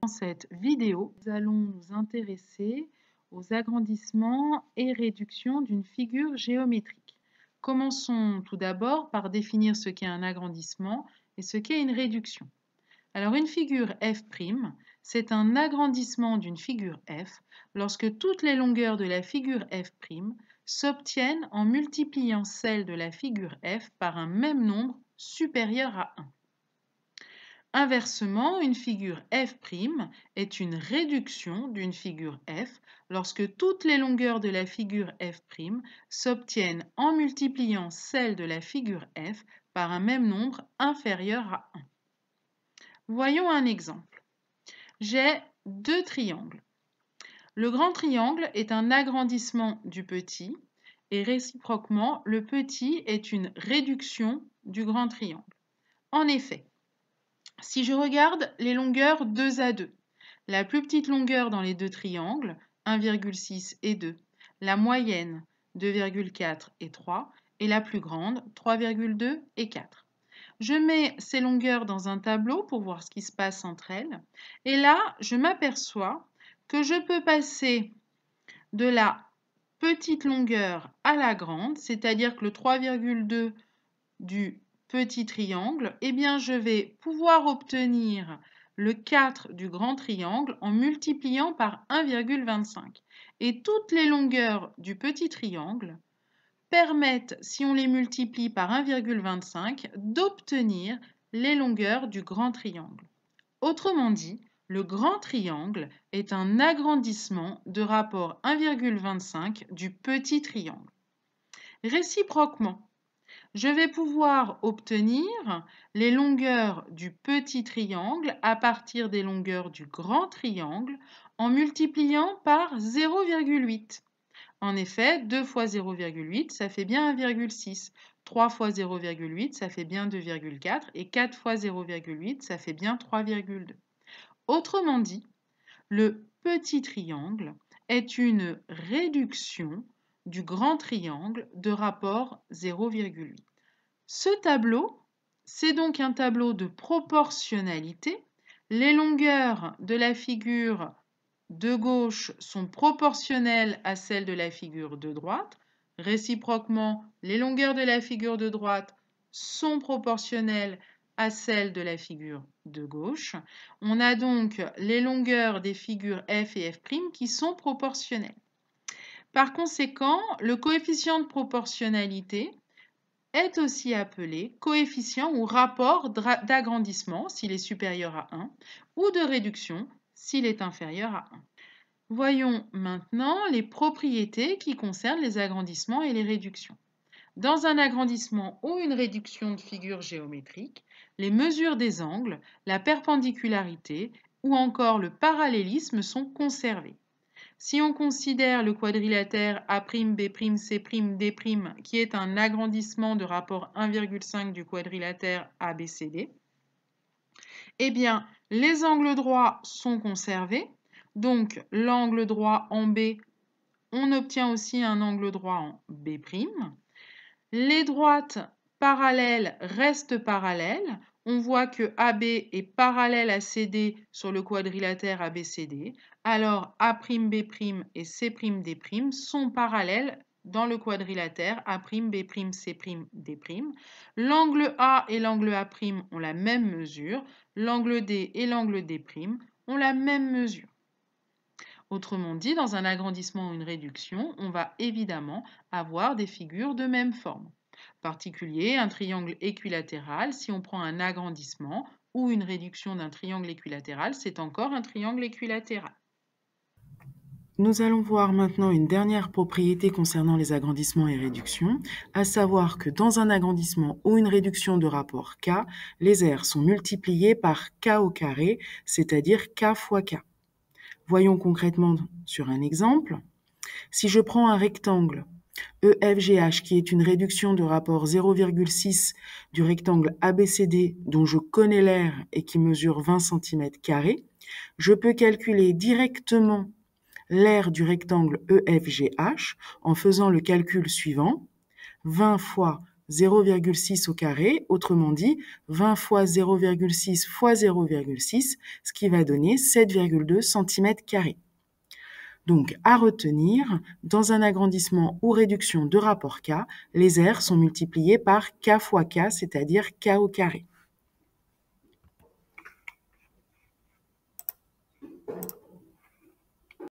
Dans cette vidéo, nous allons nous intéresser aux agrandissements et réductions d'une figure géométrique. Commençons tout d'abord par définir ce qu'est un agrandissement et ce qu'est une réduction. Alors une figure f', c'est un agrandissement d'une figure f lorsque toutes les longueurs de la figure f' s'obtiennent en multipliant celles de la figure f par un même nombre supérieur à 1. Inversement, une figure f' est une réduction d'une figure f lorsque toutes les longueurs de la figure f' s'obtiennent en multipliant celles de la figure f par un même nombre inférieur à 1. Voyons un exemple. J'ai deux triangles. Le grand triangle est un agrandissement du petit et réciproquement, le petit est une réduction du grand triangle. En effet, si je regarde les longueurs 2 à 2, la plus petite longueur dans les deux triangles, 1,6 et 2, la moyenne, 2,4 et 3, et la plus grande, 3,2 et 4. Je mets ces longueurs dans un tableau pour voir ce qui se passe entre elles. Et là, je m'aperçois que je peux passer de la petite longueur à la grande, c'est-à-dire que le 3,2 du petit triangle, eh bien je vais pouvoir obtenir le 4 du grand triangle en multipliant par 1,25. Et toutes les longueurs du petit triangle permettent, si on les multiplie par 1,25, d'obtenir les longueurs du grand triangle. Autrement dit, le grand triangle est un agrandissement de rapport 1,25 du petit triangle. Réciproquement, je vais pouvoir obtenir les longueurs du petit triangle à partir des longueurs du grand triangle en multipliant par 0,8. En effet, 2 fois 0,8, ça fait bien 1,6. 3 fois 0,8, ça fait bien 2,4. Et 4 fois 0,8, ça fait bien 3,2. Autrement dit, le petit triangle est une réduction du grand triangle de rapport 0,8. Ce tableau, c'est donc un tableau de proportionnalité. Les longueurs de la figure de gauche sont proportionnelles à celles de la figure de droite. Réciproquement, les longueurs de la figure de droite sont proportionnelles à celles de la figure de gauche. On a donc les longueurs des figures f et f' qui sont proportionnelles. Par conséquent, le coefficient de proportionnalité est aussi appelé coefficient ou rapport d'agrandissement s'il est supérieur à 1 ou de réduction s'il est inférieur à 1. Voyons maintenant les propriétés qui concernent les agrandissements et les réductions. Dans un agrandissement ou une réduction de figure géométrique, les mesures des angles, la perpendicularité ou encore le parallélisme sont conservés. Si on considère le quadrilatère A'B'C',D', qui est un agrandissement de rapport 1,5 du quadrilatère ABCD, eh bien, les angles droits sont conservés. Donc, l'angle droit en B, on obtient aussi un angle droit en B'. Les droites parallèles restent parallèles. On voit que AB est parallèle à CD sur le quadrilatère ABCD. Alors A'B' et C'D' sont parallèles dans le quadrilatère A'B', C'D'. L'angle A et l'angle A' ont la même mesure. L'angle D et l'angle D' ont la même mesure. Autrement dit, dans un agrandissement ou une réduction, on va évidemment avoir des figures de même forme. Particulier, un triangle équilatéral, si on prend un agrandissement ou une réduction d'un triangle équilatéral, c'est encore un triangle équilatéral. Nous allons voir maintenant une dernière propriété concernant les agrandissements et réductions, à savoir que dans un agrandissement ou une réduction de rapport K, les aires sont multipliées par K au carré, c'est-à-dire K fois K. Voyons concrètement sur un exemple. Si je prends un rectangle EFGH qui est une réduction de rapport 0,6 du rectangle ABCD dont je connais l'aire et qui mesure 20 cm², je peux calculer directement l'aire du rectangle EFGH en faisant le calcul suivant. 20 fois 0,6 au carré, autrement dit 20 fois 0,6 fois 0,6, ce qui va donner 7,2 cm². Donc, à retenir, dans un agrandissement ou réduction de rapport K, les R sont multipliés par K fois K, c'est-à-dire K au carré.